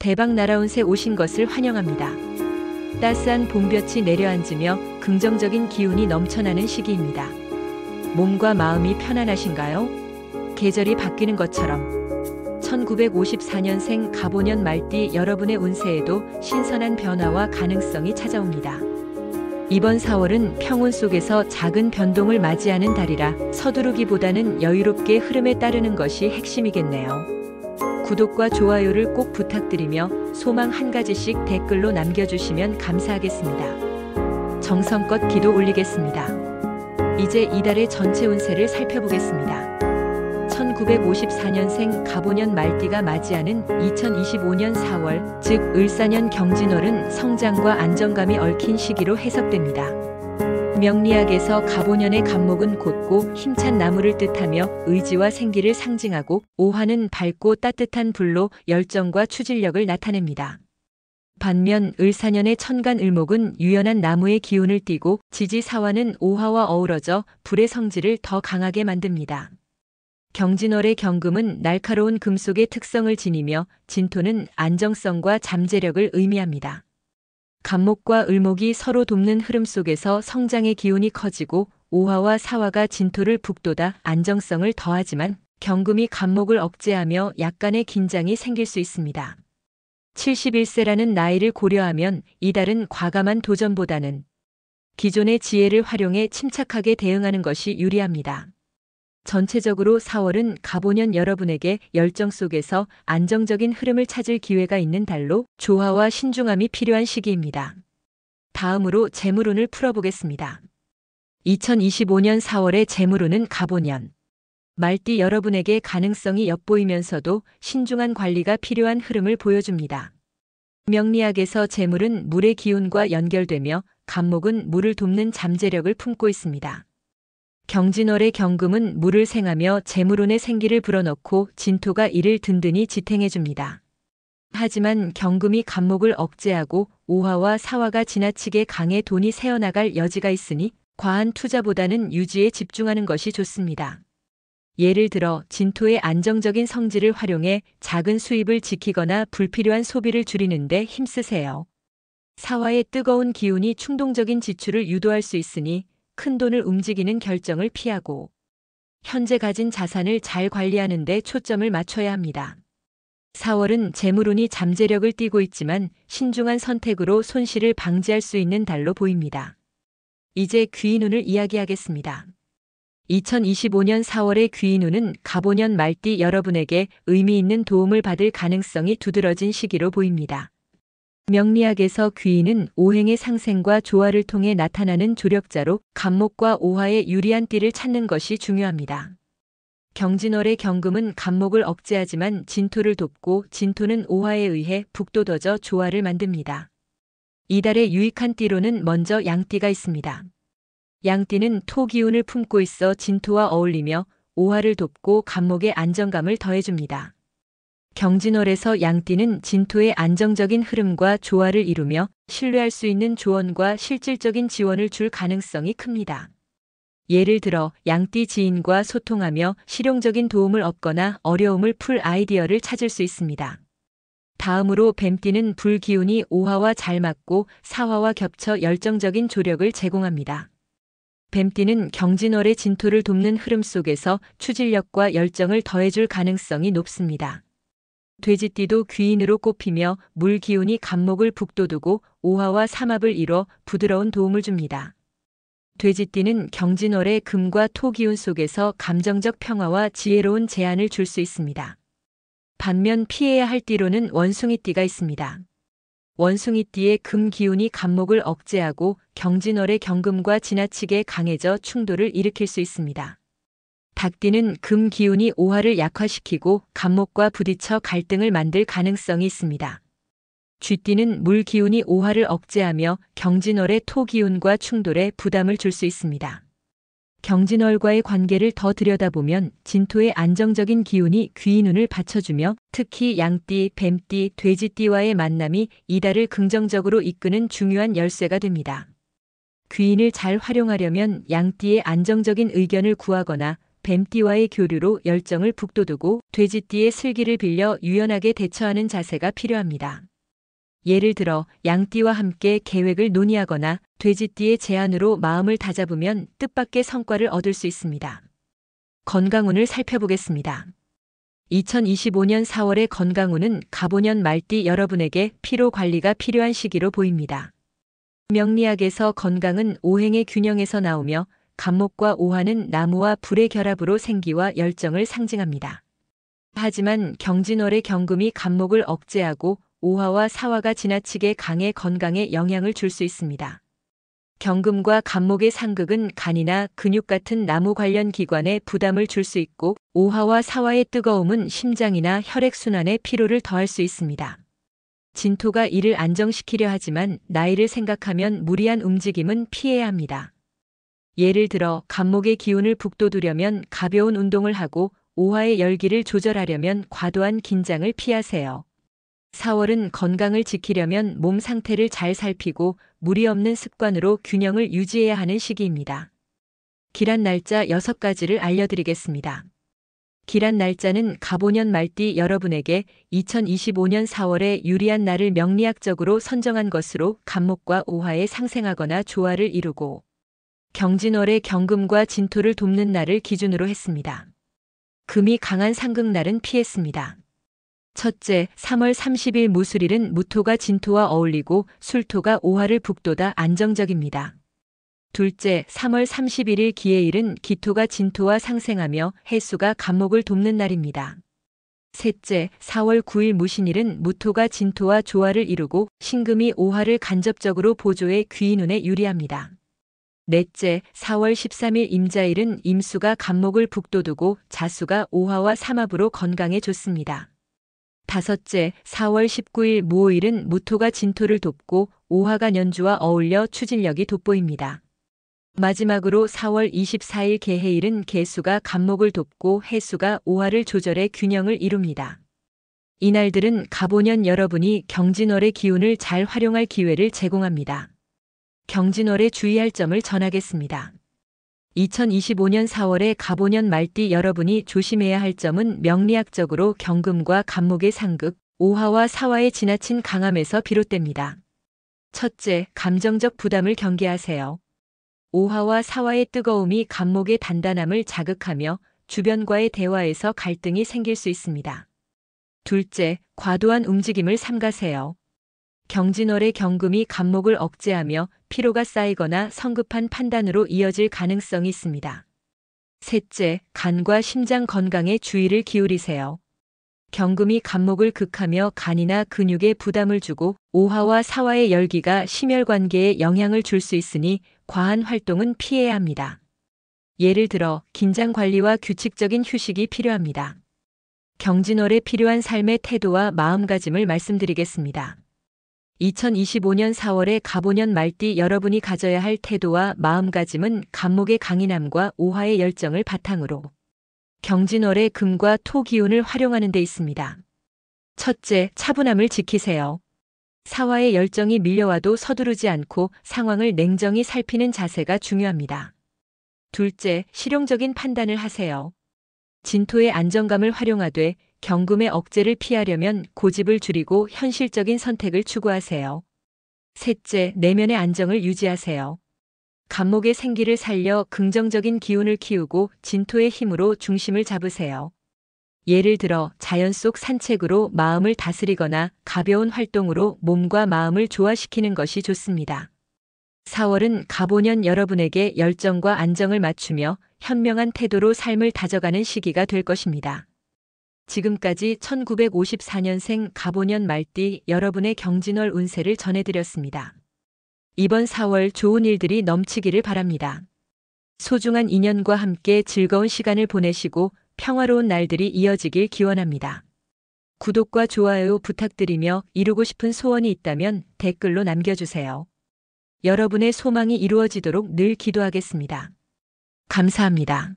대박 날아온 새 오신 것을 환영합니다. 따스한 봄볕이 내려앉으며 긍정적인 기운이 넘쳐나는 시기입니다. 몸과 마음이 편안하신가요? 계절이 바뀌는 것처럼 1954년생 갑오년 말띠 여러분의 운세에도 신선한 변화와 가능성이 찾아옵니다. 이번 4월은 평온 속에서 작은 변동을 맞이하는 달이라 서두르기보다는 여유롭게 흐름에 따르는 것이 핵심이겠네요. 구독과 좋아요를 꼭 부탁드리며 소망 한 가지씩 댓글로 남겨주시면 감사하겠습니다. 정성껏 기도 올리겠습니다. 이제 이달의 전체 운세를 살펴보겠습니다. 1954년생 갑오년 말띠가 맞이하는 2025년 4월, 즉 을사년 경진월은 성장과 안정감이 얽힌 시기로 해석됩니다. 명리학에서 갑오년의 갑목은 곧고 힘찬 나무를 뜻하며 의지와 생기를 상징하고, 오화는 밝고 따뜻한 불로 열정과 추진력을 나타냅니다. 반면 을사년의 천간을목은 유연한 나무의 기운을 띠고, 지지사화는 오화와 어우러져 불의 성질을 더 강하게 만듭니다. 경진월의 경금은 날카로운 금속의 특성을 지니며, 진토는 안정성과 잠재력을 의미합니다. 갑목과 을목이 서로 돕는 흐름 속에서 성장의 기운이 커지고, 오화와 사화가 진토를 북돋아 안정성을 더하지만 경금이 갑목을 억제하며 약간의 긴장이 생길 수 있습니다. 71세라는 나이를 고려하면 이달은 과감한 도전보다는 기존의 지혜를 활용해 침착하게 대응하는 것이 유리합니다. 전체적으로 4월은 갑오년 여러분에게 열정 속에서 안정적인 흐름을 찾을 기회가 있는 달로 조화와 신중함이 필요한 시기입니다. 다음으로 재물운을 풀어보겠습니다. 2025년 4월의 재물운은 갑오년 말띠 여러분에게 가능성이 엿보이면서도 신중한 관리가 필요한 흐름을 보여줍니다. 명리학에서 재물은 물의 기운과 연결되며 갑목은 물을 돕는 잠재력을 품고 있습니다. 경진월의 경금은 물을 생하며 재물운의 생기를 불어넣고, 진토가 이를 든든히 지탱해줍니다. 하지만 경금이 갑목을 억제하고 오화와 사화가 지나치게 강해 돈이 새어나갈 여지가 있으니 과한 투자보다는 유지에 집중하는 것이 좋습니다. 예를 들어 진토의 안정적인 성질을 활용해 작은 수입을 지키거나 불필요한 소비를 줄이는 데 힘쓰세요. 사화의 뜨거운 기운이 충동적인 지출을 유도할 수 있으니 큰 돈을 움직이는 결정을 피하고 현재 가진 자산을 잘 관리하는 데 초점을 맞춰야 합니다. 4월은 재물운이 잠재력을 띠고 있지만 신중한 선택으로 손실을 방지할 수 있는 달로 보입니다. 이제 귀인운을 이야기하겠습니다. 2025년 4월의 귀인운은 갑오년 말띠 여러분에게 의미 있는 도움을 받을 가능성이 두드러진 시기로 보입니다. 명리학에서 귀인은 오행의 상생과 조화를 통해 나타나는 조력자로 갑목과 오화의 유리한 띠를 찾는 것이 중요합니다. 경진월의 경금은 갑목을 억제하지만 진토를 돕고, 진토는 오화에 의해 북돋워져 조화를 만듭니다. 이달의 유익한 띠로는 먼저 양띠가 있습니다. 양띠는 토 기운을 품고 있어 진토와 어울리며 오화를 돕고 갑목의 안정감을 더해줍니다. 경진월에서 양띠는 진토의 안정적인 흐름과 조화를 이루며 신뢰할 수 있는 조언과 실질적인 지원을 줄 가능성이 큽니다. 예를 들어 양띠 지인과 소통하며 실용적인 도움을 얻거나 어려움을 풀 아이디어를 찾을 수 있습니다. 다음으로 뱀띠는 불 기운이 오화와 잘 맞고 사화와 겹쳐 열정적인 조력을 제공합니다. 뱀띠는 경진월의 진토를 돕는 흐름 속에서 추진력과 열정을 더해줄 가능성이 높습니다. 돼지띠도 귀인으로 꼽히며 물 기운이 갑목을 북돋우고 오화와 삼합을 이뤄 부드러운 도움을 줍니다. 돼지띠는 경진월의 금과 토 기운 속에서 감정적 평화와 지혜로운 제안을 줄 수 있습니다. 반면 피해야 할 띠로는 원숭이띠가 있습니다. 원숭이띠의 금 기운이 갑목을 억제하고 경진월의 경금과 지나치게 강해져 충돌을 일으킬 수 있습니다. 닭띠는 금 기운이 오화를 약화시키고 갑목과 부딪혀 갈등을 만들 가능성이 있습니다. 쥐띠는 물 기운이 오화를 억제하며 경진월의 토 기운과 충돌에 부담을 줄 수 있습니다. 경진월과의 관계를 더 들여다보면 진토의 안정적인 기운이 귀인운을 받쳐주며, 특히 양띠, 뱀띠, 돼지띠와의 만남이 이달을 긍정적으로 이끄는 중요한 열쇠가 됩니다. 귀인을 잘 활용하려면 양띠의 안정적인 의견을 구하거나 뱀띠와의 교류로 열정을 북돋우고 돼지띠의 슬기를 빌려 유연하게 대처하는 자세가 필요합니다. 예를 들어 양띠와 함께 계획을 논의하거나 돼지띠의 제안으로 마음을 다잡으면 뜻밖의 성과를 얻을 수 있습니다. 건강운을 살펴보겠습니다. 2025년 4월의 건강운은 갑오년 말띠 여러분에게 피로 관리가 필요한 시기로 보입니다. 명리학에서 건강은 오행의 균형에서 나오며 갑목과 오화는 나무와 불의 결합으로 생기와 열정을 상징합니다. 하지만 경진월의 경금이 갑목을 억제하고 오화와 사화가 지나치게 강해 건강에 영향을 줄 수 있습니다. 경금과 갑목의 상극은 간이나 근육 같은 나무 관련 기관에 부담을 줄 수 있고 오화와 사화의 뜨거움은 심장이나 혈액순환에 피로를 더할 수 있습니다. 진토가 이를 안정시키려 하지만 나이를 생각하면 무리한 움직임은 피해야 합니다. 예를 들어 갑목의 기운을 북돋우려면 가벼운 운동을 하고 오화의 열기를 조절하려면 과도한 긴장을 피하세요. 4월은 건강을 지키려면 몸 상태를 잘 살피고 무리 없는 습관으로 균형을 유지해야 하는 시기입니다. 기란 날짜 6가지를 알려드리겠습니다. 기란 날짜는 갑오년 말띠 여러분에게 2025년 4월에 유리한 날을 명리학적으로 선정한 것으로 갑목과 오화에 상생하거나 조화를 이루고 경진월의 경금과 진토를 돕는 날을 기준으로 했습니다. 금이 강한 상극날은 피했습니다. 첫째, 3월 30일 무술일은 무토가 진토와 어울리고 술토가 오화를 북돋아 안정적입니다. 둘째, 3월 31일 기해일은 기토가 진토와 상생하며 해수가 갑목을 돕는 날입니다. 셋째, 4월 9일 무신일은 무토가 진토와 조화를 이루고 신금이 오화를 간접적으로 보조해 귀인운에 유리합니다. 넷째, 4월 13일 임자일은 임수가 갑목을 북돋우고 자수가 오화와 삼합으로 건강에 좋습니다. 다섯째, 4월 19일 무오일은 무토가 진토를 돕고 오화가 년주와 어울려 추진력이 돋보입니다. 마지막으로 4월 24일 개해일은 개수가 갑목을 돕고 해수가 오화를 조절해 균형을 이룹니다. 이날들은 갑오년 여러분이 경진월의 기운을 잘 활용할 기회를 제공합니다. 경진월에 주의할 점을 전하겠습니다. 2025년 4월에 갑오년 말띠 여러분이 조심해야 할 점은 명리학적으로 경금과 갑목의 상극, 오화와 사화의 지나친 강함에서 비롯됩니다. 첫째, 감정적 부담을 경계하세요. 오화와 사화의 뜨거움이 갑목의 단단함을 자극하며 주변과의 대화에서 갈등이 생길 수 있습니다. 둘째, 과도한 움직임을 삼가세요. 경진월의 경금이 갑목을 억제하며 피로가 쌓이거나 성급한 판단으로 이어질 가능성이 있습니다. 셋째, 간과 심장 건강에 주의를 기울이세요. 경금이 갑목을 극하며 간이나 근육에 부담을 주고 오화와 사화의 열기가 심혈관계에 영향을 줄 수 있으니 과한 활동은 피해야 합니다. 예를 들어 긴장 관리와 규칙적인 휴식이 필요합니다. 경진월에 필요한 삶의 태도와 마음가짐을 말씀드리겠습니다. 2025년 4월에 갑오년 말띠 여러분이 가져야 할 태도와 마음가짐은 갑목의 강인함과 오화의 열정을 바탕으로 경진월의 금과 토 기운을 활용하는 데 있습니다. 첫째, 차분함을 지키세요. 사화의 열정이 밀려와도 서두르지 않고 상황을 냉정히 살피는 자세가 중요합니다. 둘째, 실용적인 판단을 하세요. 진토의 안정감을 활용하되 경금의 억제를 피하려면 고집을 줄이고 현실적인 선택을 추구하세요. 셋째, 내면의 안정을 유지하세요. 갑목의 생기를 살려 긍정적인 기운을 키우고 진토의 힘으로 중심을 잡으세요. 예를 들어 자연 속 산책으로 마음을 다스리거나 가벼운 활동으로 몸과 마음을 조화시키는 것이 좋습니다. 4월은 갑오년 여러분에게 열정과 안정을 맞추며 현명한 태도로 삶을 다져가는 시기가 될 것입니다. 지금까지 1954년생 갑오년 말띠 여러분의 경진월 운세를 전해드렸습니다. 이번 4월 좋은 일들이 넘치기를 바랍니다. 소중한 인연과 함께 즐거운 시간을 보내시고 평화로운 날들이 이어지길 기원합니다. 구독과 좋아요 부탁드리며 이루고 싶은 소원이 있다면 댓글로 남겨주세요. 여러분의 소망이 이루어지도록 늘 기도하겠습니다. 감사합니다.